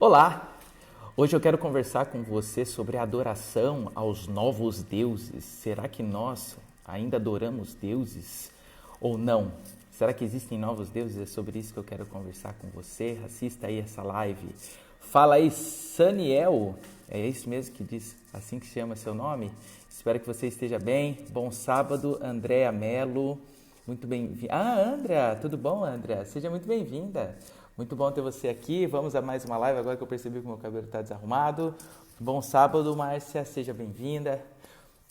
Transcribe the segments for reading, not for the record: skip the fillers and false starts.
Olá! Hoje eu quero conversar com você sobre a adoração aos novos deuses. Será que nós ainda adoramos deuses ou não? Será que existem novos deuses? É sobre isso que eu quero conversar com você. Assista aí essa live. Fala aí, Saniel. É isso mesmo que diz, assim que chama seu nome? Espero que você esteja bem. Bom sábado, Andréa Melo. Muito bem-vinda. Andréa, tudo bom, Andréa? Seja muito bem-vinda. Muito bom ter você aqui. Vamos a mais uma live agora que eu percebi que o meu cabelo está desarrumado. Bom sábado, Márcia. Seja bem-vinda.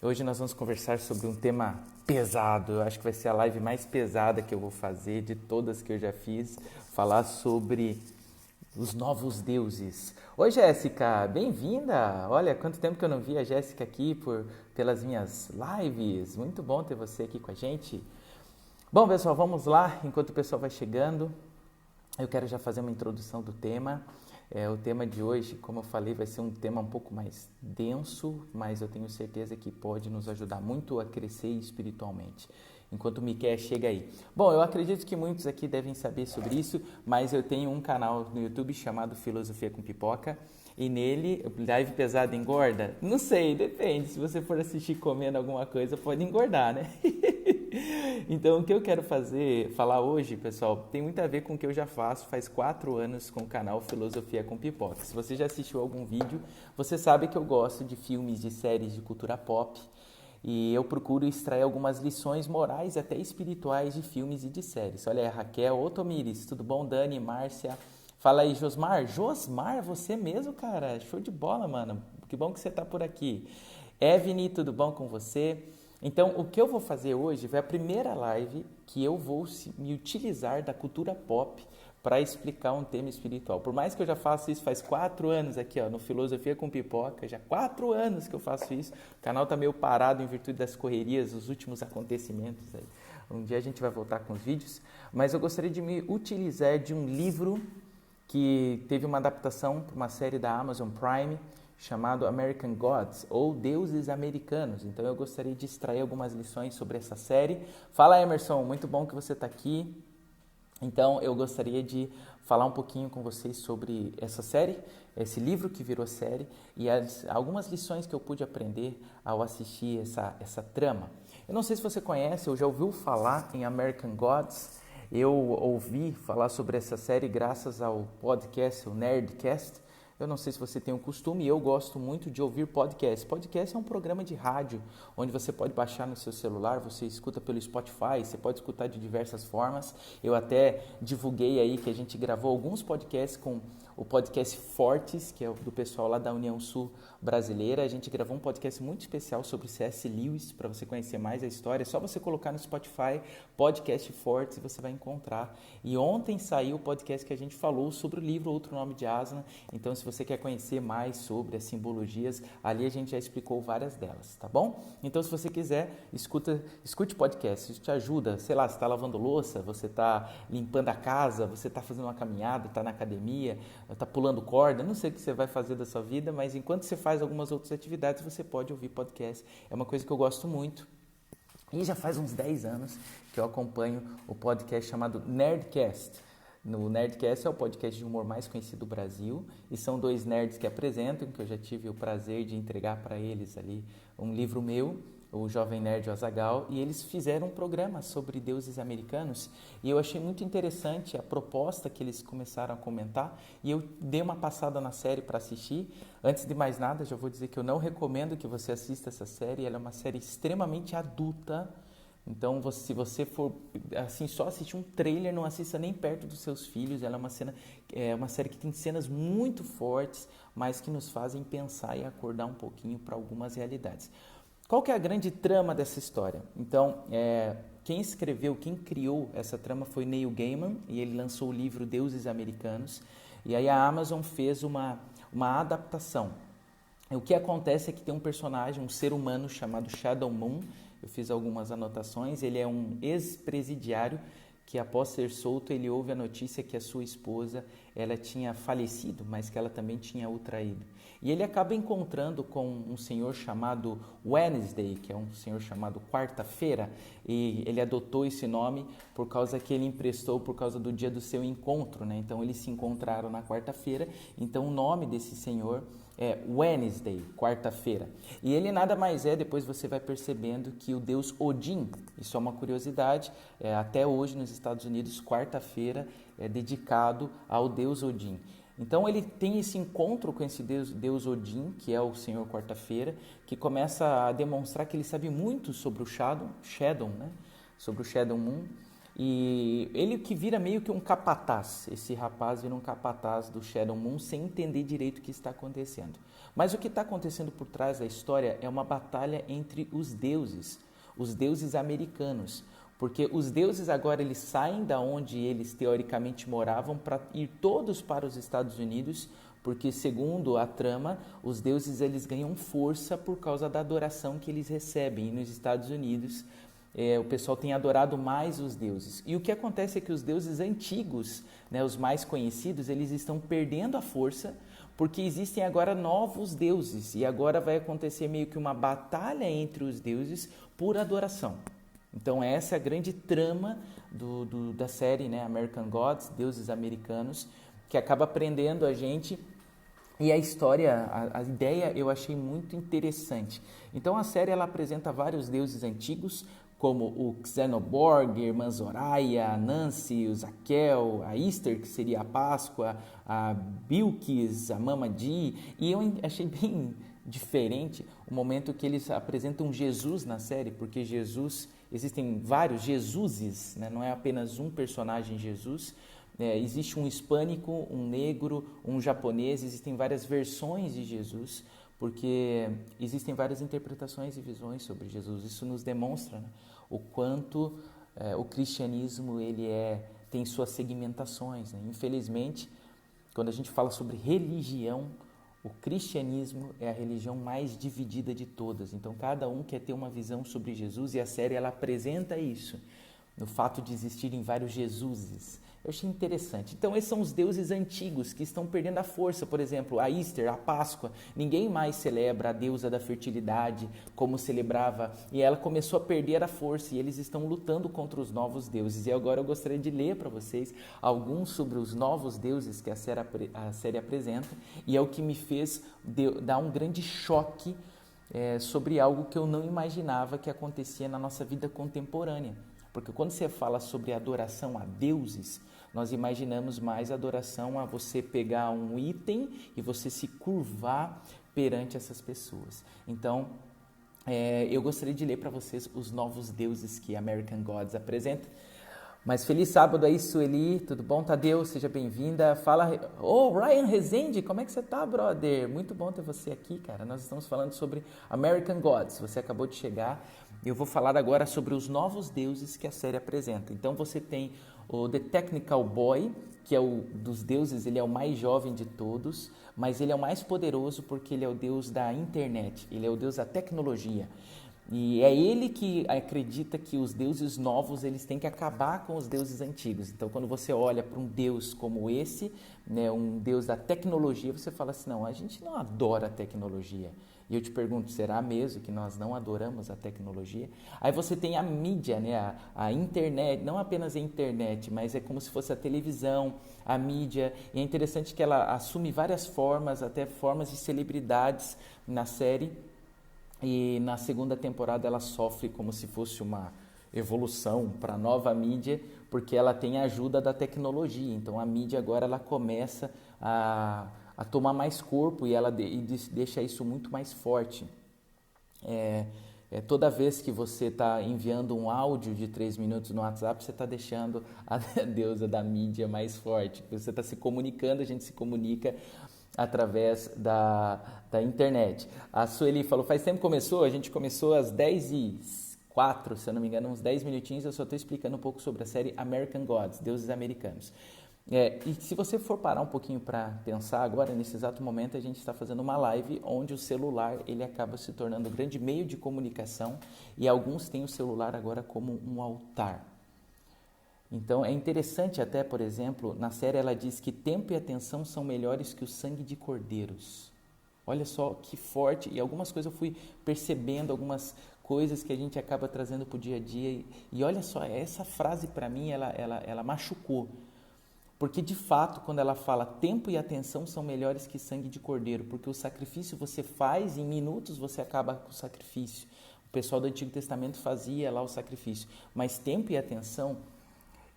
Hoje nós vamos conversar sobre um tema pesado. Eu acho que vai ser a live mais pesada que eu vou fazer de todas que eu já fiz. Falar sobre os novos deuses. Oi, Jéssica. Bem-vinda. Olha, quanto tempo que eu não vi a Jéssica aqui pelas minhas lives. Muito bom ter você aqui com a gente. Bom, pessoal, vamos lá. Enquanto o pessoal vai chegando, eu quero já fazer uma introdução do tema. O tema de hoje, como eu falei, vai ser um tema um pouco mais denso, mas eu tenho certeza que pode nos ajudar muito a crescer espiritualmente. Enquanto o Miquel chega aí. Bom, eu acredito que muitos aqui devem saber sobre isso, mas eu tenho um canal no YouTube chamado Filosofia com Pipoca. E nele, live pesada engorda? Não sei, depende. Se você for assistir comendo alguma coisa, pode engordar, né? Então, o que eu quero falar hoje, pessoal, tem muito a ver com o que eu já faço faz 4 anos com o canal Filosofia com Pipoca. Se você já assistiu algum vídeo, você sabe que eu gosto de filmes, de séries de cultura pop. E eu procuro extrair algumas lições morais e até espirituais de filmes e de séries. Olha aí, Raquel, ô Tomires, tudo bom? Dani, Márcia... Fala aí, Josmar. Josmar, você mesmo, cara. Show de bola, mano. Que bom que você tá por aqui. Evni, tudo bom com você? Então, o que eu vou fazer hoje foi a primeira live que eu vou me utilizar da cultura pop para explicar um tema espiritual. Por mais que eu já faça isso faz 4 anos aqui, ó, no Filosofia com Pipoca, já 4 anos que eu faço isso. O canal tá meio parado em virtude das correrias, dos últimos acontecimentos aí. Um dia a gente vai voltar com os vídeos, mas eu gostaria de me utilizar de um livro que teve uma adaptação para uma série da Amazon Prime chamado American Gods, ou Deuses Americanos. Então eu gostaria de extrair algumas lições sobre essa série. Fala, Emerson, muito bom que você está aqui. Então eu gostaria de falar um pouquinho com vocês sobre essa série, esse livro que virou série e algumas lições que eu pude aprender ao assistir essa trama. Eu não sei se você conhece ou já ouviu falar em American Gods. Eu ouvi falar sobre essa série graças ao podcast, o Nerdcast. Eu não sei se você tem o costume, eu gosto muito de ouvir podcast. Podcast é um programa de rádio, onde você pode baixar no seu celular, você escuta pelo Spotify, você pode escutar de diversas formas. Eu até divulguei aí que a gente gravou alguns podcasts com o podcast Fortes, que é do pessoal lá da União Sul Brasileira. A gente gravou um podcast muito especial sobre C.S. Lewis, para você conhecer mais a história. É só você colocar no Spotify, podcast Fortes, e você vai encontrar. E ontem saiu o podcast que a gente falou sobre o livro Outro Nome de Aslan. Então, se você quer conhecer mais sobre as simbologias, ali a gente já explicou várias delas, tá bom? Então, se você quiser, escute podcast, isso te ajuda. Sei lá, você está lavando louça, você está limpando a casa, você está fazendo uma caminhada, está na academia, está pulando corda, não sei o que você vai fazer da sua vida, mas enquanto você faz algumas outras atividades, você pode ouvir podcast. É uma coisa que eu gosto muito. E já faz uns 10 anos que eu acompanho o podcast chamado Nerdcast. No Nerdcast é o podcast de humor mais conhecido do Brasil e são 2 nerds que apresentam, que eu já tive o prazer de entregar para eles ali um livro meu, o Jovem Nerd Azaghal, e eles fizeram um programa sobre deuses americanos e eu achei muito interessante a proposta que eles começaram a comentar e eu dei uma passada na série para assistir. Antes de mais nada, já vou dizer que eu não recomendo que você assista essa série, ela é uma série extremamente adulta. Então, se você for assim, só assistir um trailer, não assista nem perto dos seus filhos. Ela é uma série que tem cenas muito fortes, mas que nos fazem pensar e acordar um pouquinho para algumas realidades. Qual que é a grande trama dessa história? Então, quem criou essa trama foi Neil Gaiman, e ele lançou o livro Deuses Americanos, e aí a Amazon fez uma adaptação. O que acontece é que tem um personagem, um ser humano chamado Shadow Moon. Eu fiz algumas anotações. Ele é um ex-presidiário que após ser solto ele ouve a notícia que a sua esposa ela tinha falecido, mas que ela também tinha o traído. E ele acaba encontrando com um senhor chamado Wednesday, que é um senhor chamado Quarta-feira, e ele adotou esse nome por causa que ele emprestou por causa do dia do seu encontro, né? Então eles se encontraram na quarta-feira, então o nome desse senhor é Wednesday, quarta-feira. E ele nada mais é, depois você vai percebendo que o deus Odin, isso é uma curiosidade, até hoje nos Estados Unidos, quarta-feira é dedicado ao deus Odin. Então ele tem esse encontro com esse deus Odin, que é o Senhor Quarta-feira, que começa a demonstrar que ele sabe muito sobre o Shadow, né? Sobre o Shadow Moon. E ele que vira meio que um capataz, esse rapaz vira um capataz do Shadow Moon sem entender direito o que está acontecendo. Mas o que está acontecendo por trás da história é uma batalha entre os deuses americanos. Porque os deuses agora eles saem da onde eles teoricamente moravam para ir todos para os Estados Unidos, porque segundo a trama, os deuses eles ganham força por causa da adoração que eles recebem. E nos Estados Unidos o pessoal tem adorado mais os deuses. E o que acontece é que os deuses antigos, né, os mais conhecidos, eles estão perdendo a força porque existem agora novos deuses. E agora vai acontecer meio que uma batalha entre os deuses por adoração. Então essa é a grande trama da série, né, American Gods, Deuses Americanos, que acaba prendendo a gente. E a história, a ideia eu achei muito interessante. Então a série ela apresenta vários deuses antigos, como o Xenoborg, a irmã Zoraya, a Nancy, o Zaquel, a Easter, que seria a Páscoa, a Bilquis, a Mama Di. E eu achei bem diferente o momento que eles apresentam Jesus na série, porque Jesus, existem vários Jesuses, né? Não é apenas um personagem Jesus, existe um hispânico, um negro, um japonês, existem várias versões de Jesus, porque existem várias interpretações e visões sobre Jesus. Isso nos demonstra, né, o quanto o cristianismo ele tem suas segmentações, né? Infelizmente, quando a gente fala sobre religião, o cristianismo é a religião mais dividida de todas. Então, cada um quer ter uma visão sobre Jesus e a série ela apresenta isso, no fato de existirem vários Jesuses. Eu achei interessante. Então, esses são os deuses antigos que estão perdendo a força. Por exemplo, a Easter, a Páscoa. Ninguém mais celebra a deusa da fertilidade como celebrava. E ela começou a perder a força e eles estão lutando contra os novos deuses. E agora eu gostaria de ler para vocês alguns sobre os novos deuses que a série apresenta. E é o que me fez dar um grande choque sobre algo que eu não imaginava que acontecia na nossa vida contemporânea. Porque quando você fala sobre adoração a deuses, nós imaginamos mais adoração a você pegar um item e você se curvar perante essas pessoas. Então, eu gostaria de ler para vocês os novos deuses que American Gods apresenta. Mas feliz sábado aí, Sueli, tudo bom? Tadeu, seja bem-vinda. Fala, Ryan Rezende, como é que você tá, brother? Muito bom ter você aqui, cara. Nós estamos falando sobre American Gods, você acabou de chegar. Eu vou falar agora sobre os novos deuses que a série apresenta. Então você tem o The Technical Boy, que é dos deuses, ele é o mais jovem de todos, mas ele é o mais poderoso porque ele é o deus da internet, ele é o deus da tecnologia. E é ele que acredita que os deuses novos eles têm que acabar com os deuses antigos. Então, quando você olha para um deus como esse, né, um deus da tecnologia, você fala assim, não, a gente não adora a tecnologia. E eu te pergunto, será mesmo que nós não adoramos a tecnologia? Aí você tem a mídia, né, a internet, não apenas a internet, mas é como se fosse a televisão, a mídia. E é interessante que ela assume várias formas, até formas de celebridades na série. E na segunda temporada ela sofre como se fosse uma evolução para a nova mídia, porque ela tem a ajuda da tecnologia. Então a mídia agora ela começa a tomar mais corpo e ela deixa isso muito mais forte. Toda vez que você está enviando um áudio de 3 minutos no WhatsApp, você está deixando a deusa da mídia mais forte. Você está se comunicando, a gente se comunica através da internet. A Sueli falou, faz tempo que começou? A gente começou às 10h04, se eu não me engano, uns 10 minutinhos. Eu só estou explicando um pouco sobre a série American Gods, Deuses Americanos. E se você for parar um pouquinho para pensar agora, nesse exato momento, a gente está fazendo uma live onde o celular ele acaba se tornando um grande meio de comunicação e alguns têm o celular agora como um altar. Então é interessante até, por exemplo, na série ela diz que tempo e atenção são melhores que o sangue de cordeiros. Olha só que forte, e algumas coisas eu fui percebendo, algumas coisas que a gente acaba trazendo para o dia a dia, e olha só, essa frase para mim, ela machucou, porque de fato, quando ela fala tempo e atenção são melhores que sangue de cordeiro, porque o sacrifício você faz, em minutos você acaba com o sacrifício. O pessoal do Antigo Testamento fazia lá o sacrifício, mas tempo e atenção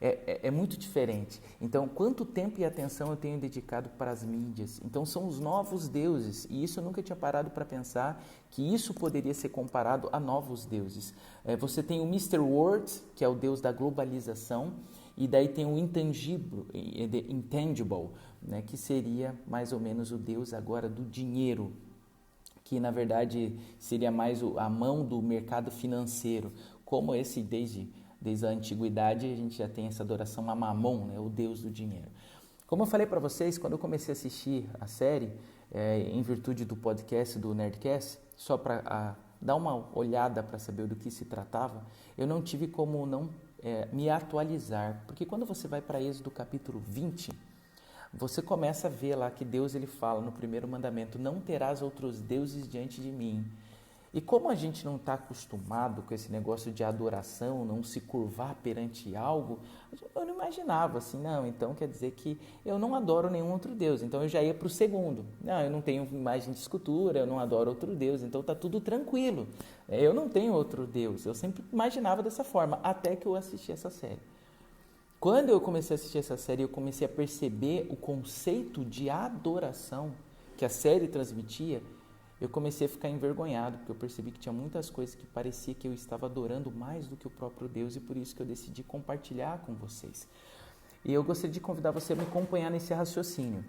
é muito diferente. Então, quanto tempo e atenção eu tenho dedicado para as mídias? Então, são os novos deuses. E isso eu nunca tinha parado para pensar que isso poderia ser comparado a novos deuses. Você tem o Mr. World, que é o deus da globalização, e daí tem o intangible, né, que seria mais ou menos o deus agora do dinheiro, que na verdade seria mais a mão do mercado financeiro, como esse desde a antiguidade a gente já tem essa adoração a Mamon, né, o deus do dinheiro. Como eu falei para vocês, quando eu comecei a assistir a série, em virtude do podcast, do Nerdcast, só para dar uma olhada para saber do que se tratava, eu não tive como não me atualizar, porque quando você vai para Êxodo capítulo 20, você começa a ver lá que Deus ele fala no primeiro mandamento, não terás outros deuses diante de mim. E como a gente não está acostumado com esse negócio de adoração, não se curvar perante algo, eu não imaginava assim, não, então quer dizer que eu não adoro nenhum outro Deus, então eu já ia para o segundo. Não, eu não tenho imagem de escultura, eu não adoro outro Deus, então está tudo tranquilo. Eu não tenho outro Deus, eu sempre imaginava dessa forma, até que eu assisti essa série. Quando eu comecei a assistir essa série, eu comecei a perceber o conceito de adoração que a série transmitia, eu comecei a ficar envergonhado, porque eu percebi que tinha muitas coisas que parecia que eu estava adorando mais do que o próprio Deus, e por isso que eu decidi compartilhar com vocês. E eu gostaria de convidar você a me acompanhar nesse raciocínio.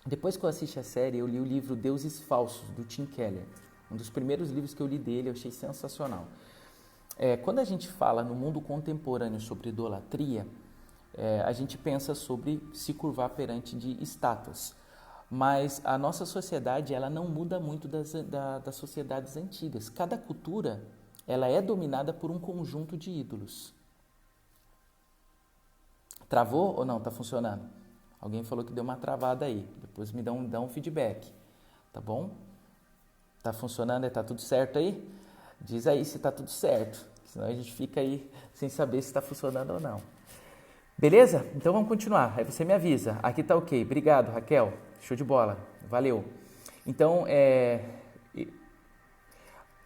Depois que eu assisti a série, eu li o livro Deuses Falsos, do Tim Keller. Um dos primeiros livros que eu li dele, eu achei sensacional. Quando a gente fala no mundo contemporâneo sobre idolatria, a gente pensa sobre se curvar perante de estátuas. Mas a nossa sociedade ela não muda muito das sociedades antigas. Cada cultura ela é dominada por um conjunto de ídolos. Travou ou não? Está funcionando? Alguém falou que deu uma travada aí. Depois me dá um feedback. Tá bom? Está funcionando? Está tudo certo aí? Diz aí se está tudo certo. Senão a gente fica aí sem saber se está funcionando ou não. Beleza? Então vamos continuar. Aí você me avisa. Aqui tá ok. Obrigado, Raquel. Show de bola. Valeu. Então, eu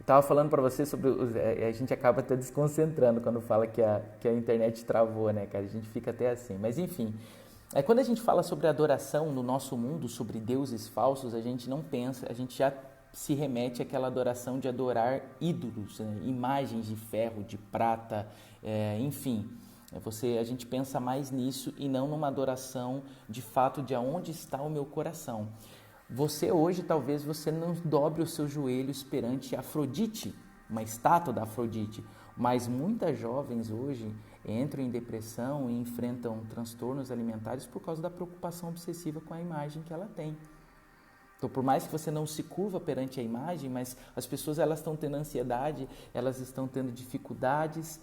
estava falando para você sobre... a gente acaba até desconcentrando quando fala que a internet travou, né, cara? A gente fica até assim. Mas, enfim. Quando a gente fala sobre adoração no nosso mundo, sobre deuses falsos, a gente não pensa, a gente já se remete àquela adoração de adorar ídolos, né? Imagens de ferro, de prata, enfim... A gente pensa mais nisso e não numa adoração de fato de aonde está o meu coração. Você hoje, talvez você não dobre os seus joelhos perante Afrodite, uma estátua da Afrodite, mas muitas jovens hoje entram em depressão e enfrentam transtornos alimentares por causa da preocupação obsessiva com a imagem que ela tem. Então, por mais que você não se curva perante a imagem, mas as pessoas elas estão tendo ansiedade, elas estão tendo dificuldades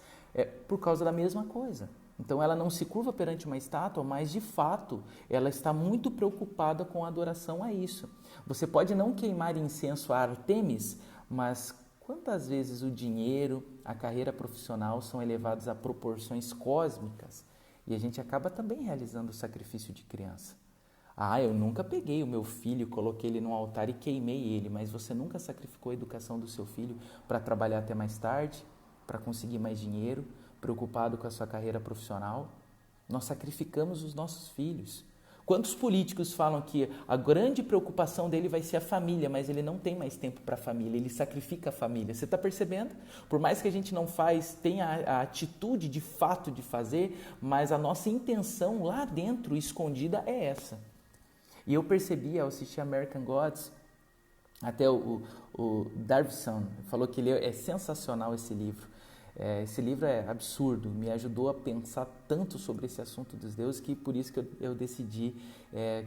por causa da mesma coisa. Então, ela não se curva perante uma estátua, mas, de fato, ela está muito preocupada com a adoração a isso. Você pode não queimar incenso a Artemis, mas quantas vezes o dinheiro, a carreira profissional são elevados a proporções cósmicas e a gente acaba também realizando o sacrifício de criança. Eu nunca peguei o meu filho, coloquei ele no altar e queimei ele, mas você nunca sacrificou a educação do seu filho para trabalhar até mais tarde, para conseguir mais dinheiro, preocupado com a sua carreira profissional? Nós sacrificamos os nossos filhos. Quantos políticos falam que a grande preocupação dele vai ser a família, mas ele não tem mais tempo para a família, ele sacrifica a família. Você está percebendo? Por mais que a gente não tenha a atitude de fato de fazer, mas a nossa intenção lá dentro, escondida, é essa. E eu percebi ao assistir American Gods, até o Davidson falou que é sensacional esse livro. Esse livro é absurdo, me ajudou a pensar tanto sobre esse assunto dos deuses que por isso que eu decidi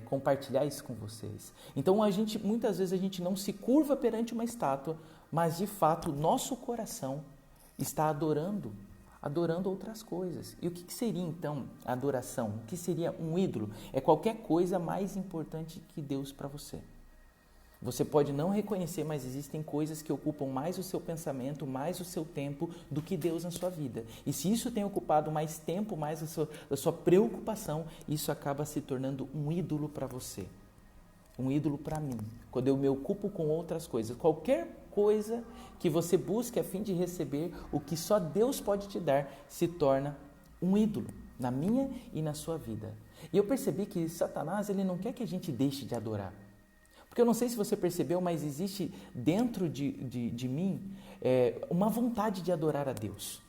compartilhar isso com vocês. Então muitas vezes a gente não se curva perante uma estátua, mas de fato nosso coração está adorando adorando outras coisas. E o que seria então a adoração? O que seria um ídolo? É qualquer coisa mais importante que Deus para você. Você pode não reconhecer, mas existem coisas que ocupam mais o seu pensamento, mais o seu tempo do que Deus na sua vida. E se isso tem ocupado mais tempo, mais a sua preocupação, isso acaba se tornando um ídolo para você. Um ídolo para mim. Quando eu me ocupo com outras coisas. Qualquer coisa que você busque a fim de receber o que só Deus pode te dar, se torna um ídolo na minha e na sua vida. E eu percebi que Satanás, ele não quer que a gente deixe de adorar. Porque eu não sei se você percebeu, mas existe dentro de mim uma vontade de adorar a Deus.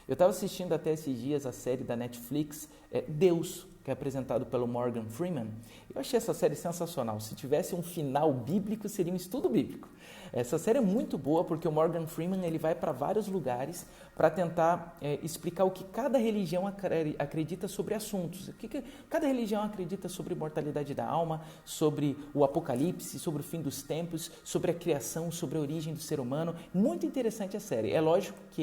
Eu estava assistindo até esses dias a série da Netflix, Deus, que é apresentado pelo Morgan Freeman. Eu achei essa série sensacional. Se tivesse um final bíblico, seria um estudo bíblico. Essa série é muito boa porque o Morgan Freeman ele vai para vários lugares para tentar explicar o que cada religião acredita sobre assuntos. O que cada religião acredita sobre a imortalidade da alma, sobre o apocalipse, sobre o fim dos tempos, sobre a criação, sobre a origem do ser humano. Muito interessante a série. É lógico que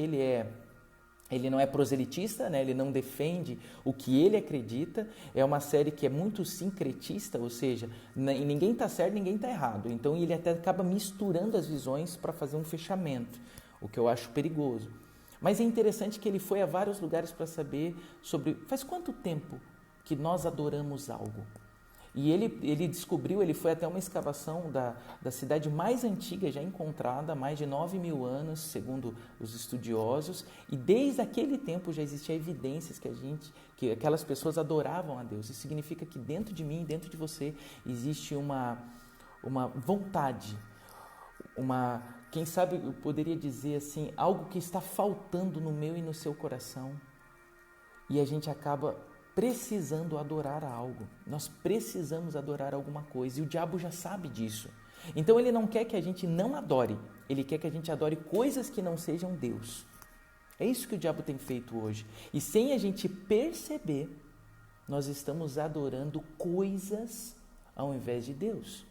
ele não é proselitista, né? Ele não defende o que ele acredita. É uma série que é muito sincretista, ou seja, ninguém está certo, ninguém está errado. Então ele até acaba misturando as visões para fazer um fechamento, o que eu acho perigoso. Mas é interessante que ele foi a vários lugares para saber sobre faz quanto tempo que nós adoramos algo. E ele descobriu, ele foi até uma escavação da cidade mais antiga já encontrada, mais de 9.000 anos, segundo os estudiosos, e desde aquele tempo já existiam evidências que aquelas pessoas adoravam a Deus. Isso significa que dentro de mim, dentro de você, existe uma vontade, quem sabe eu poderia dizer assim, algo que está faltando no meu e no seu coração, e a gente acaba precisando adorar a algo. Nós precisamos adorar alguma coisa e o diabo já sabe disso. Então ele não quer que a gente não adore, ele quer que a gente adore coisas que não sejam Deus. É isso que o diabo tem feito hoje. E sem a gente perceber, nós estamos adorando coisas ao invés de Deus.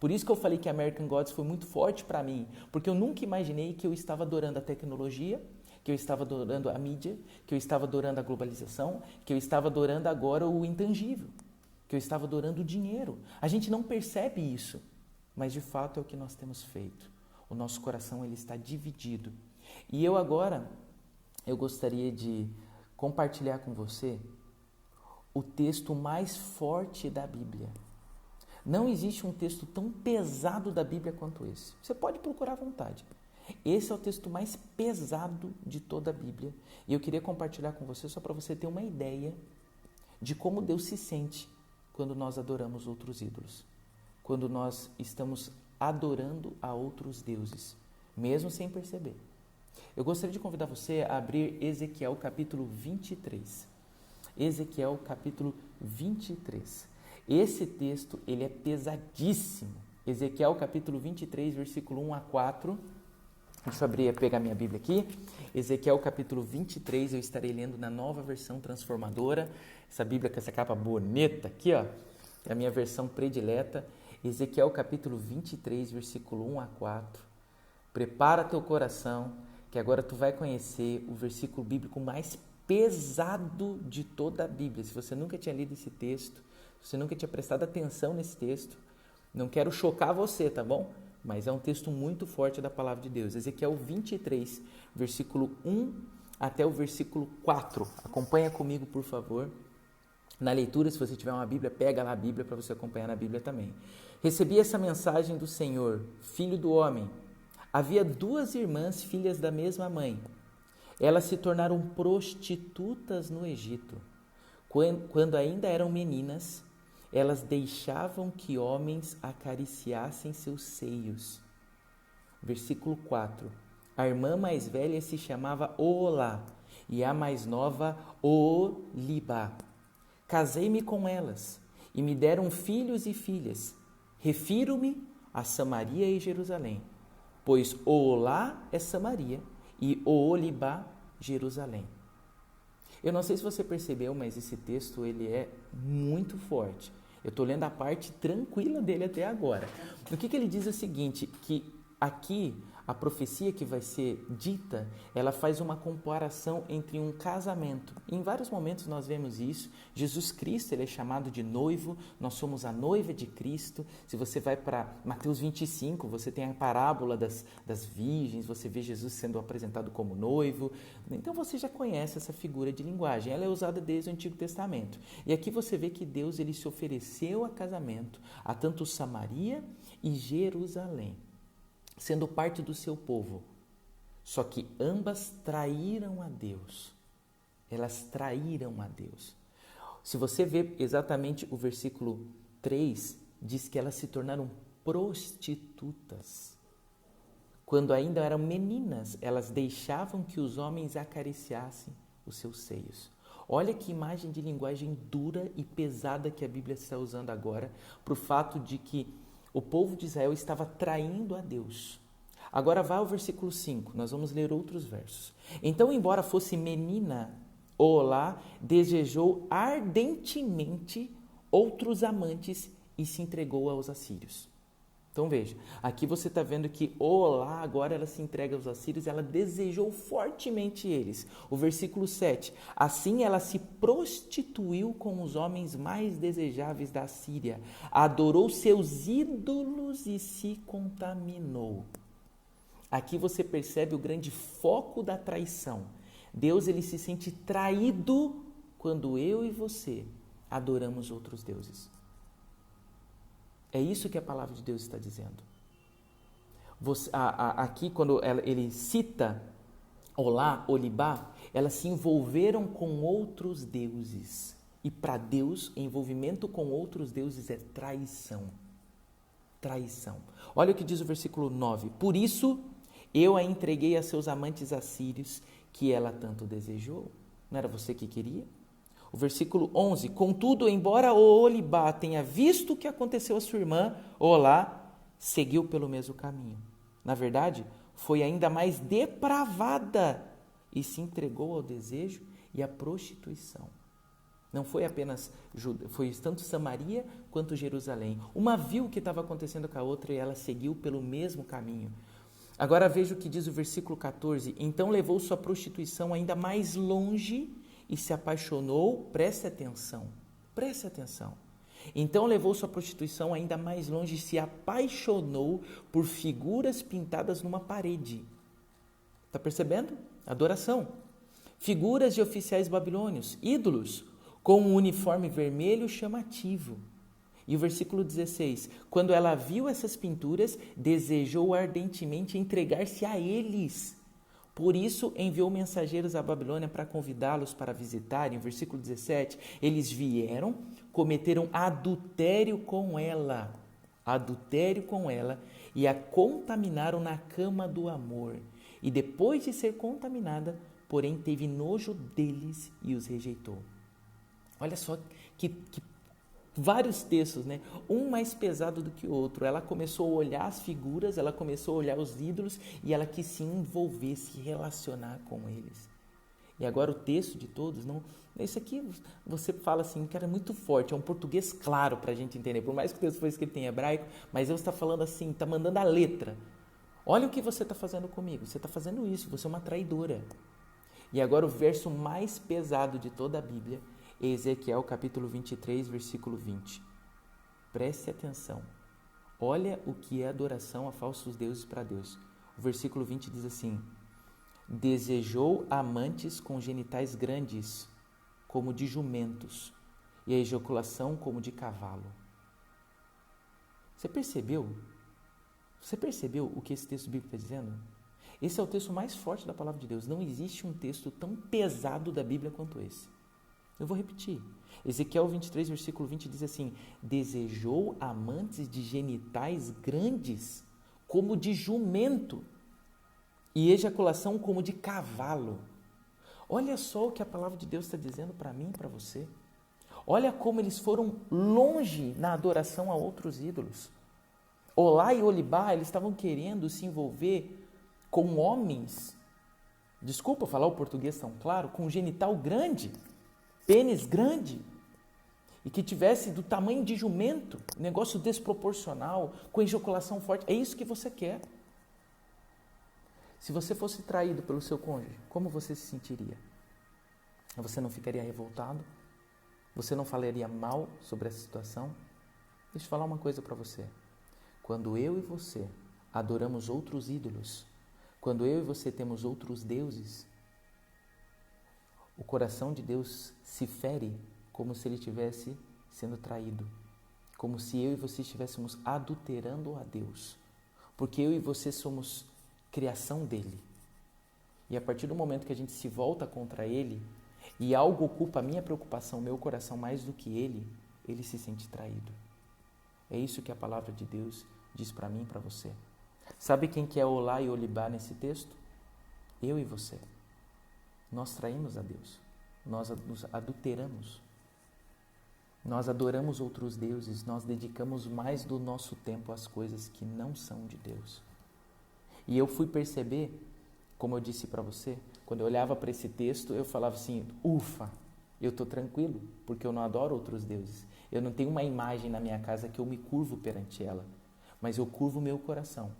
Por isso que eu falei que American Gods foi muito forte para mim, porque eu nunca imaginei que eu estava adorando a tecnologia, que eu estava adorando a mídia, que eu estava adorando a globalização, que eu estava adorando agora o intangível, que eu estava adorando o dinheiro. A gente não percebe isso, mas de fato é o que nós temos feito. O nosso coração ele está dividido. E eu gostaria de compartilhar com você o texto mais forte da Bíblia. Não existe um texto tão pesado da Bíblia quanto esse. Você pode procurar à vontade. Esse é o texto mais pesado de toda a Bíblia. E eu queria compartilhar com você só para você ter uma ideia de como Deus se sente quando nós adoramos outros ídolos. Quando nós estamos adorando a outros deuses, mesmo sem perceber. Eu gostaria de convidar você a abrir Ezequiel capítulo 23. Ezequiel capítulo 23. Esse texto ele é pesadíssimo. Ezequiel capítulo 23, versículo 1 a 4. Deixa eu pegar minha Bíblia aqui. Ezequiel capítulo 23, eu estarei lendo na Nova Versão Transformadora. Essa Bíblia com essa capa bonita aqui, ó, é a minha versão predileta. Ezequiel capítulo 23, versículo 1 a 4. Prepara teu coração, que agora tu vai conhecer o versículo bíblico mais pesado de toda a Bíblia. Se você nunca tinha lido esse texto, se você nunca tinha prestado atenção nesse texto, não quero chocar você, tá bom? Mas é um texto muito forte da palavra de Deus. Ezequiel 23, versículo 1 até o versículo 4. Acompanha comigo, por favor. Na leitura, se você tiver uma Bíblia, pega lá a Bíblia para você acompanhar na Bíblia também. Recebi essa mensagem do Senhor, filho do homem. Havia 2 irmãs, filhas da mesma mãe. Elas se tornaram prostitutas no Egito. Quando ainda eram meninas, elas deixavam que homens acariciassem seus seios. Versículo 4. A irmã mais velha se chamava Oolá e a mais nova Oolibá. Casei-me com elas e me deram filhos e filhas. Refiro-me a Samaria e Jerusalém, pois Oolá é Samaria e Oolibá Jerusalém. Eu não sei se você percebeu, mas esse texto ele é muito forte. Eu estou lendo a parte tranquila dele até agora. O que ele diz é o seguinte, que aqui a profecia que vai ser dita, ela faz uma comparação entre um casamento. Em vários momentos nós vemos isso. Jesus Cristo, ele é chamado de noivo, nós somos a noiva de Cristo. Se você vai para Mateus 25, você tem a parábola das virgens, você vê Jesus sendo apresentado como noivo. Então você já conhece essa figura de linguagem, ela é usada desde o Antigo Testamento. E aqui você vê que Deus ele se ofereceu a casamento a tanto Samaria e Jerusalém, sendo parte do seu povo. Só que ambas traíram a Deus. Elas traíram a Deus. Se você vê exatamente o versículo 3, diz que elas se tornaram prostitutas. Quando ainda eram meninas, elas deixavam que os homens acariciassem os seus seios. Olha que imagem de linguagem dura e pesada que a Bíblia está usando agora para o fato de que o povo de Israel estava traindo a Deus. Agora vai ao versículo 5, nós vamos ler outros versos. Então, embora fosse menina, Oholá desejou ardentemente outros amantes e se entregou aos assírios. Então veja, aqui você está vendo que Oholá agora ela se entrega aos assírios, ela desejou fortemente eles. O versículo 7, assim ela se prostituiu com os homens mais desejáveis da Síria, adorou seus ídolos e se contaminou. Aqui você percebe o grande foco da traição. Deus ele se sente traído quando eu e você adoramos outros deuses. É isso que a palavra de Deus está dizendo. Aqui, quando ele cita Olá, Olibá, elas se envolveram com outros deuses. E para Deus, envolvimento com outros deuses é traição. Traição. Olha o que diz o versículo 9. Por isso, eu a entreguei a seus amantes assírios, que ela tanto desejou. Não era você que queria? O versículo 11, contudo, embora Oholibá tenha visto o que aconteceu à sua irmã, Olá seguiu pelo mesmo caminho. Na verdade, foi ainda mais depravada e se entregou ao desejo e à prostituição. Não foi apenas Judá, foi tanto Samaria quanto Jerusalém. Uma viu o que estava acontecendo com a outra e ela seguiu pelo mesmo caminho. Agora veja o que diz o versículo 14. Então levou sua prostituição ainda mais longe e se apaixonou, preste atenção. Então levou sua prostituição ainda mais longe e se apaixonou por figuras pintadas numa parede. Está percebendo? Adoração. Figuras de oficiais babilônios, ídolos, com um uniforme vermelho chamativo. E o versículo 16, quando ela viu essas pinturas, desejou ardentemente entregar-se a eles. Por isso, enviou mensageiros à Babilônia para convidá-los para visitarem. Versículo 17, eles vieram, cometeram adultério com ela e a contaminaram na cama do amor. E depois de ser contaminada, porém, teve nojo deles e os rejeitou. Olha só que vários textos, né? Um mais pesado do que o outro. Ela começou a olhar as figuras, ela começou a olhar os ídolos e ela quis se envolver, se relacionar com eles. E agora o texto de todos, não, isso aqui você fala assim, cara, é muito forte, é um português claro para a gente entender. Por mais que o texto foi escrito em hebraico, mas Deus está falando assim, está mandando a letra. Olha o que você está fazendo comigo, você está fazendo isso, você é uma traidora. E agora o verso mais pesado de toda a Bíblia, Ezequiel capítulo 23, versículo 20. Preste atenção. Olha o que é adoração a falsos deuses para Deus. O versículo 20 diz assim: desejou amantes com genitais grandes, como de jumentos, e a ejaculação como de cavalo. Você percebeu? Você percebeu o que esse texto bíblico está dizendo? Esse é o texto mais forte da palavra de Deus. Não existe um texto tão pesado da Bíblia quanto esse. Eu vou repetir. Ezequiel 23, versículo 20 diz assim: desejou amantes de genitais grandes, como de jumento, e ejaculação como de cavalo. Olha só o que a palavra de Deus está dizendo para mim e para você. Olha como eles foram longe na adoração a outros ídolos. Olá e Olibá, eles estavam querendo se envolver com homens, desculpa falar o português tão claro, com genital grande, pênis grande, e que tivesse do tamanho de jumento, negócio desproporcional, com ejaculação forte. É isso que você quer. Se você fosse traído pelo seu cônjuge, como você se sentiria? Você não ficaria revoltado? Você não falaria mal sobre essa situação? Deixa eu falar uma coisa para você. Quando eu e você adoramos outros ídolos, quando eu e você temos outros deuses, o coração de Deus se fere como se ele estivesse sendo traído, como se eu e você estivéssemos adulterando a Deus, porque eu e você somos criação dele. E a partir do momento que a gente se volta contra ele e algo ocupa a minha preocupação, meu coração mais do que ele se sente traído. É isso que a palavra de Deus diz para mim e para você. Sabe quem que é Olá e Olibá nesse texto? Eu e você. Nós traímos a Deus. Nós nos adulteramos. Nós adoramos outros deuses. Nós dedicamos mais do nosso tempo às coisas que não são de Deus. E eu fui perceber, como eu disse para você, quando eu olhava para esse texto, eu falava assim, ufa, eu estou tranquilo, porque eu não adoro outros deuses. Eu não tenho uma imagem na minha casa que eu me curvo perante ela, mas eu curvo o meu coração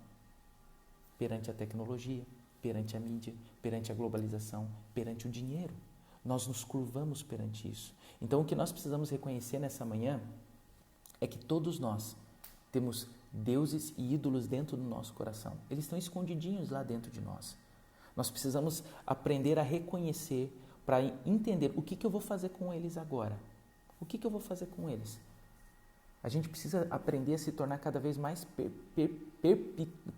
perante a tecnologia, perante a mídia, perante a globalização, perante o dinheiro. Nós nos curvamos perante isso. Então, o que nós precisamos reconhecer nessa manhã é que todos nós temos deuses e ídolos dentro do nosso coração. Eles estão escondidinhos lá dentro de nós. Nós precisamos aprender a reconhecer para entender o que eu vou fazer com eles agora. O que eu vou fazer com eles? A gente precisa aprender a se tornar cada vez mais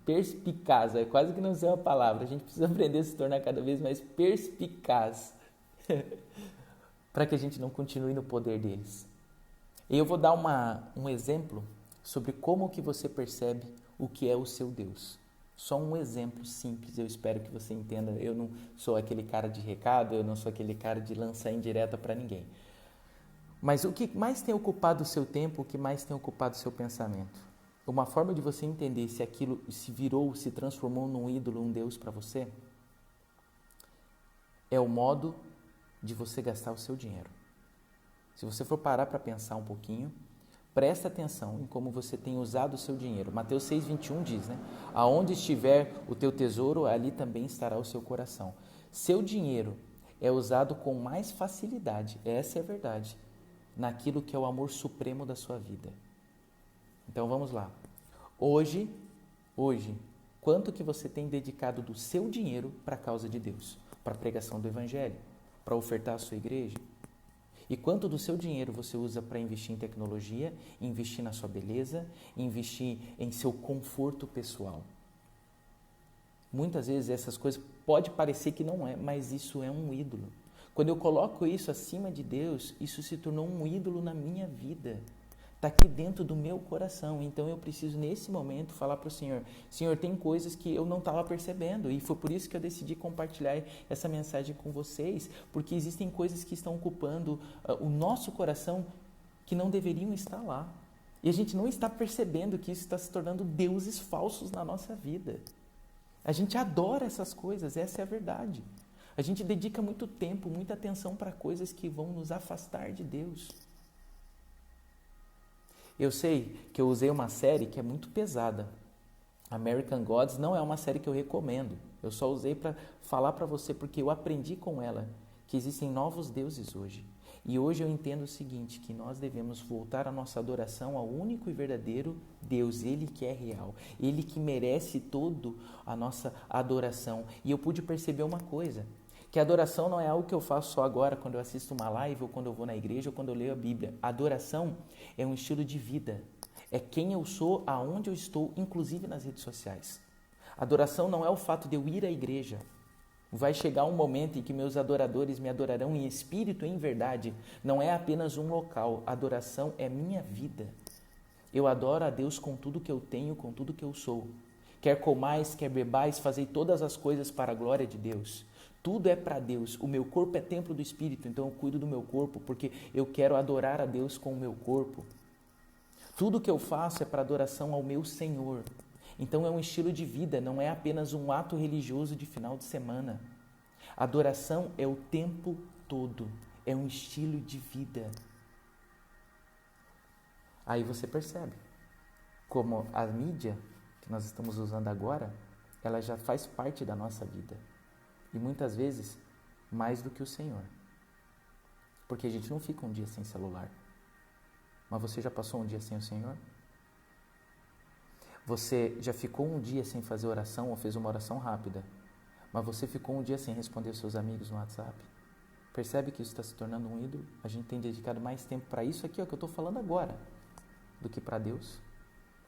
perspicaz. É quase que não sei a palavra. A gente precisa aprender a se tornar cada vez mais perspicaz para que a gente não continue no poder deles. E eu vou dar um exemplo sobre como que você percebe o que é o seu Deus. Só um exemplo simples, eu espero que você entenda. Eu não sou aquele cara de recado, eu não sou aquele cara de lançar indireta para ninguém. Mas o que mais tem ocupado o seu tempo, o que mais tem ocupado o seu pensamento? Uma forma de você entender se aquilo se transformou num ídolo, um Deus para você, é o modo de você gastar o seu dinheiro. Se você for parar para pensar um pouquinho, presta atenção em como você tem usado o seu dinheiro. Mateus 6,21 diz, né? Aonde estiver o teu tesouro, ali também estará o seu coração. Seu dinheiro é usado com mais facilidade, essa é a verdade, naquilo que é o amor supremo da sua vida. Então vamos lá. Hoje, quanto que você tem dedicado do seu dinheiro para a causa de Deus? Para a pregação do Evangelho? Para ofertar a sua igreja? E quanto do seu dinheiro você usa para investir em tecnologia, investir na sua beleza, investir em seu conforto pessoal? Muitas vezes essas coisas pode parecer que não é, mas isso é um ídolo. Quando eu coloco isso acima de Deus, isso se tornou um ídolo na minha vida. Está aqui dentro do meu coração. Então eu preciso nesse momento falar para o Senhor, Senhor, tem coisas que eu não estava percebendo e foi por isso que eu decidi compartilhar essa mensagem com vocês, porque existem coisas que estão ocupando o nosso coração que não deveriam estar lá. E a gente não está percebendo que isso está se tornando deuses falsos na nossa vida. A gente adora essas coisas, essa é a verdade. A gente dedica muito tempo, muita atenção para coisas que vão nos afastar de Deus. Eu sei que eu usei uma série que é muito pesada. American Gods não é uma série que eu recomendo. Eu só usei para falar para você porque eu aprendi com ela que existem novos deuses hoje. E hoje eu entendo o seguinte, que nós devemos voltar a nossa adoração ao único e verdadeiro Deus, Ele que é real, Ele que merece toda a nossa adoração. E eu pude perceber uma coisa, que a adoração não é algo que eu faço só agora, quando eu assisto uma live, ou quando eu vou na igreja, ou quando eu leio a Bíblia. A adoração é um estilo de vida. É quem eu sou, aonde eu estou, inclusive nas redes sociais. A adoração não é o fato de eu ir à igreja. Vai chegar um momento em que meus adoradores me adorarão em espírito e em verdade. Não é apenas um local. A adoração é minha vida. Eu adoro a Deus com tudo que eu tenho, com tudo que eu sou. Quer comais, quer bebais, fazei todas as coisas para a glória de Deus. Tudo é para Deus. O meu corpo é templo do Espírito, então eu cuido do meu corpo porque eu quero adorar a Deus com o meu corpo. Tudo que eu faço é para adoração ao meu Senhor. Então é um estilo de vida, não é apenas um ato religioso de final de semana. Adoração é o tempo todo, é um estilo de vida. Aí você percebe como a mídia que nós estamos usando agora ela já faz parte da nossa vida. E muitas vezes, mais do que o Senhor. Porque a gente não fica um dia sem celular. Mas você já passou um dia sem o Senhor? Você já ficou um dia sem fazer oração ou fez uma oração rápida? Mas você ficou um dia sem responder os seus amigos no WhatsApp? Percebe que isso está se tornando um ídolo? A gente tem dedicado mais tempo para isso aqui, ó, que eu estou falando agora, do que para Deus.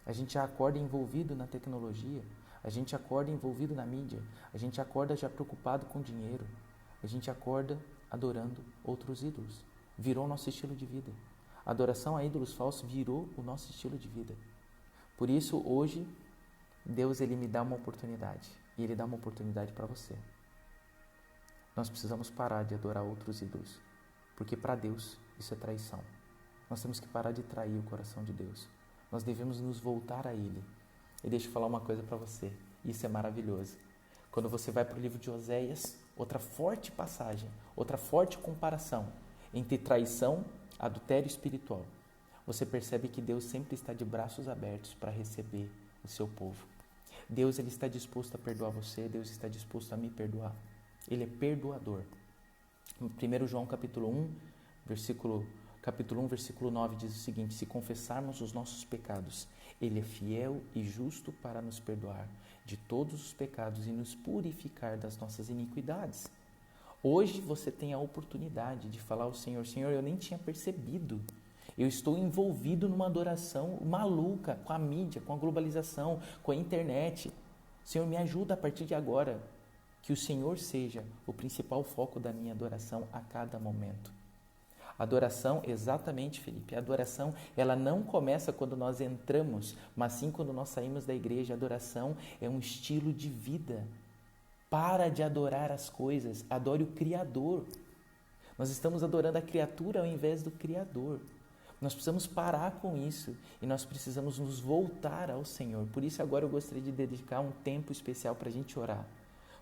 A gente já acorda envolvido na tecnologia, a gente acorda envolvido na mídia, a gente acorda já preocupado com dinheiro, a gente acorda adorando outros ídolos. Virou o nosso estilo de vida. A adoração a ídolos falsos virou o nosso estilo de vida. Por isso, hoje, Deus ele me dá uma oportunidade. E Ele dá uma oportunidade para você. Nós precisamos parar de adorar outros ídolos. Porque para Deus, isso é traição. Nós temos que parar de trair o coração de Deus. Nós devemos nos voltar a Ele. E deixa eu falar uma coisa para você. Isso é maravilhoso. Quando você vai para o livro de Oséias, outra forte passagem, outra forte comparação entre traição e adultério espiritual. Você percebe que Deus sempre está de braços abertos para receber o seu povo. Deus ele está disposto a perdoar você, Deus está disposto a me perdoar. Ele é perdoador. Em 1 João capítulo 1, versículo 9 diz o seguinte: se confessarmos os nossos pecados, Ele é fiel e justo para nos perdoar de todos os pecados e nos purificar das nossas iniquidades. Hoje você tem a oportunidade de falar ao Senhor: Senhor, eu nem tinha percebido. Eu estou envolvido numa adoração maluca com a mídia, com a globalização, com a internet. Senhor, me ajuda a partir de agora. Que o Senhor seja o principal foco da minha adoração a cada momento. Adoração, exatamente, Felipe, a adoração, ela não começa quando nós entramos, mas sim quando nós saímos da igreja. A adoração é um estilo de vida. Para de adorar as coisas, adore o Criador. Nós estamos adorando a criatura ao invés do Criador. Nós precisamos parar com isso e nós precisamos nos voltar ao Senhor. Por isso agora eu gostaria de dedicar um tempo especial para a gente orar.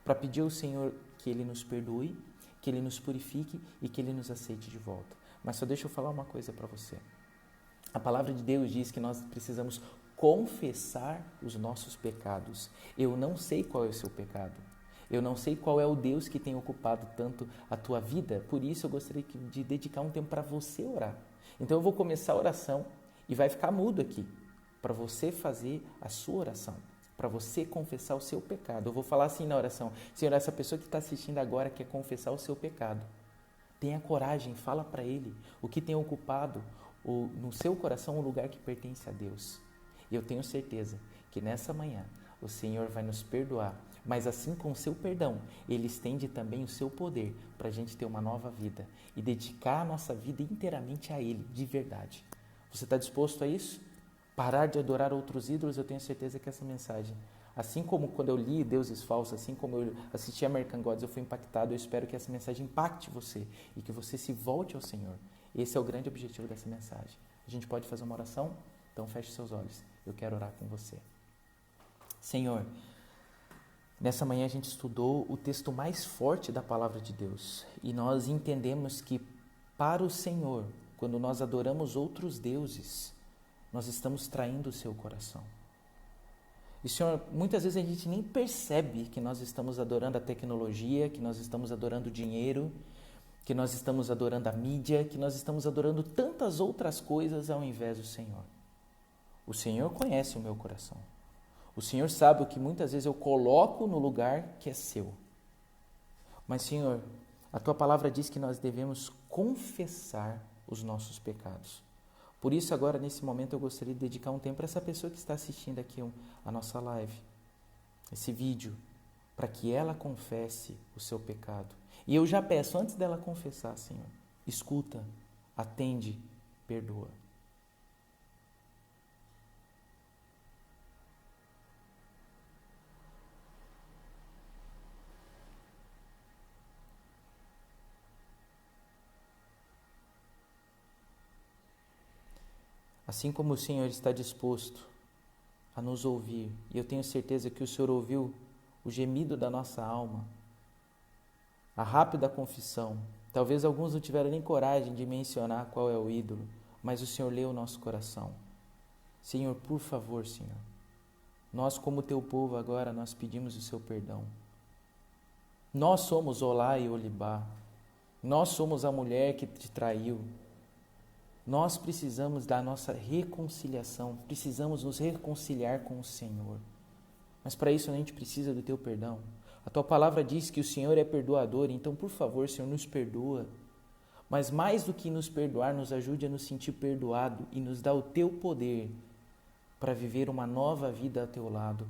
Para pedir ao Senhor que Ele nos perdoe, que Ele nos purifique e que Ele nos aceite de volta. Mas só deixa eu falar uma coisa para você. A palavra de Deus diz que nós precisamos confessar os nossos pecados. Eu não sei qual é o seu pecado. Eu não sei qual é o Deus que tem ocupado tanto a tua vida. Por isso eu gostaria de dedicar um tempo para você orar. Então eu vou começar a oração e vai ficar mudo aqui, para você fazer a sua oração, para você confessar o seu pecado. Eu vou falar assim na oração: Senhor, essa pessoa que está assistindo agora quer confessar o seu pecado. Tenha coragem, fala para Ele o que tem ocupado no seu coração um lugar que pertence a Deus. E eu tenho certeza que nessa manhã o Senhor vai nos perdoar, mas assim com o seu perdão, Ele estende também o seu poder para a gente ter uma nova vida e dedicar a nossa vida inteiramente a Ele, de verdade. Você está disposto a isso? Parar de adorar outros ídolos? Eu tenho certeza que essa mensagem, assim como quando eu li Deuses Falsos, assim como eu assisti a American Gods, eu fui impactado. Eu espero que essa mensagem impacte você e que você se volte ao Senhor. Esse é o grande objetivo dessa mensagem. A gente pode fazer uma oração? Então feche seus olhos. Eu quero orar com você. Senhor, nessa manhã a gente estudou o texto mais forte da palavra de Deus e nós entendemos que para o Senhor, quando nós adoramos outros deuses, nós estamos traindo o seu coração. E Senhor, muitas vezes a gente nem percebe que nós estamos adorando a tecnologia, que nós estamos adorando o dinheiro, que nós estamos adorando a mídia, que nós estamos adorando tantas outras coisas ao invés do Senhor. O Senhor conhece o meu coração. O Senhor sabe o que muitas vezes eu coloco no lugar que é seu. Mas, Senhor, a Tua palavra diz que nós devemos confessar os nossos pecados. Por isso, agora, nesse momento, eu gostaria de dedicar um tempo para essa pessoa que está assistindo aqui a nossa live, esse vídeo, para que ela confesse o seu pecado. E eu já peço, antes dela confessar, Senhor, escuta, atende, perdoa. Assim como o Senhor está disposto a nos ouvir, e eu tenho certeza que o Senhor ouviu o gemido da nossa alma, a rápida confissão. Talvez alguns não tiveram nem coragem de mencionar qual é o ídolo, mas o Senhor leu o nosso coração. Senhor, por favor, Senhor, Nós, como teu povo agora, nós pedimos o seu perdão. Nós somos Olá e Olibá. Nós somos a mulher que te traiu. Nós precisamos da nossa reconciliação, precisamos nos reconciliar com o Senhor. Mas para isso a gente precisa do teu perdão. A tua palavra diz que o Senhor é perdoador, então por favor, Senhor, nos perdoa. Mas mais do que nos perdoar, nos ajude a nos sentir perdoado e nos dá o teu poder para viver uma nova vida ao teu lado.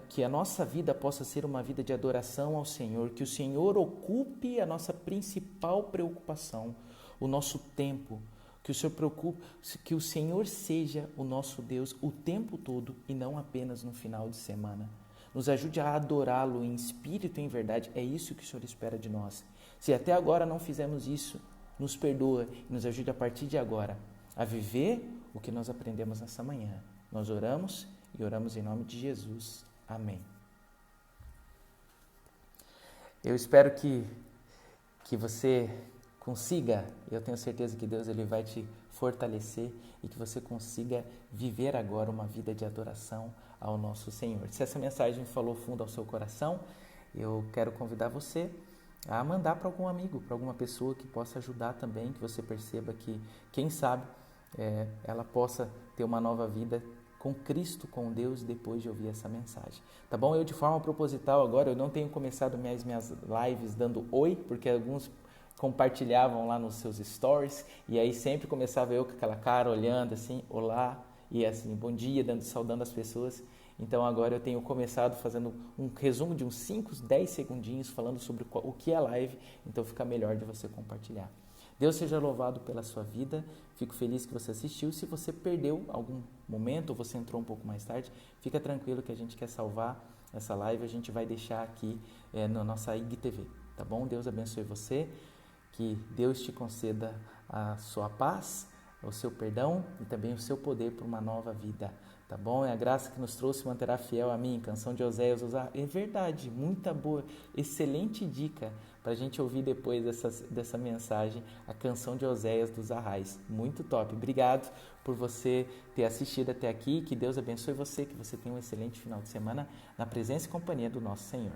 Que a nossa vida possa ser uma vida de adoração ao Senhor, que o Senhor ocupe a nossa principal preocupação, o nosso tempo, que o Senhor seja o nosso Deus o tempo todo e não apenas no final de semana. Nos ajude a adorá-lo em espírito e em verdade, é isso que o Senhor espera de nós. Se até agora não fizemos isso, nos perdoa e nos ajude a partir de agora a viver o que nós aprendemos nessa manhã. Nós oramos e oramos em nome de Jesus. Amém. Eu espero que você consiga, eu tenho certeza que Deus ele vai te fortalecer e que você consiga viver agora uma vida de adoração ao nosso Senhor. Se essa mensagem falou fundo ao seu coração, eu quero convidar você a mandar para algum amigo, para alguma pessoa que possa ajudar também, que você perceba que, quem sabe, ela possa ter uma nova vida com Cristo, com Deus, depois de ouvir essa mensagem. Tá bom? Eu, de forma proposital agora, eu não tenho começado minhas lives dando oi, porque alguns compartilhavam lá nos seus stories, e aí sempre começava eu com aquela cara, olhando assim, olá, e assim, bom dia, saudando as pessoas. Então agora eu tenho começado fazendo um resumo de uns 5, 10 segundinhos, falando sobre o que é live, então fica melhor de você compartilhar. Deus seja louvado pela sua vida, fico feliz que você assistiu. Se você perdeu algum momento, ou você entrou um pouco mais tarde, fica tranquilo que a gente quer salvar essa live, a gente vai deixar aqui na nossa IGTV, tá bom? Deus abençoe você, que Deus te conceda a sua paz, o seu perdão e também o seu poder para uma nova vida, tá bom? É a graça que nos trouxe manterá fiel a mim, canção de Oséias. É verdade, muita boa, excelente dica para a gente ouvir depois dessa mensagem, a canção de Oséias dos Arrais. Muito top. Obrigado por você ter assistido até aqui. Que Deus abençoe você, que você tenha um excelente final de semana na presença e companhia do nosso Senhor.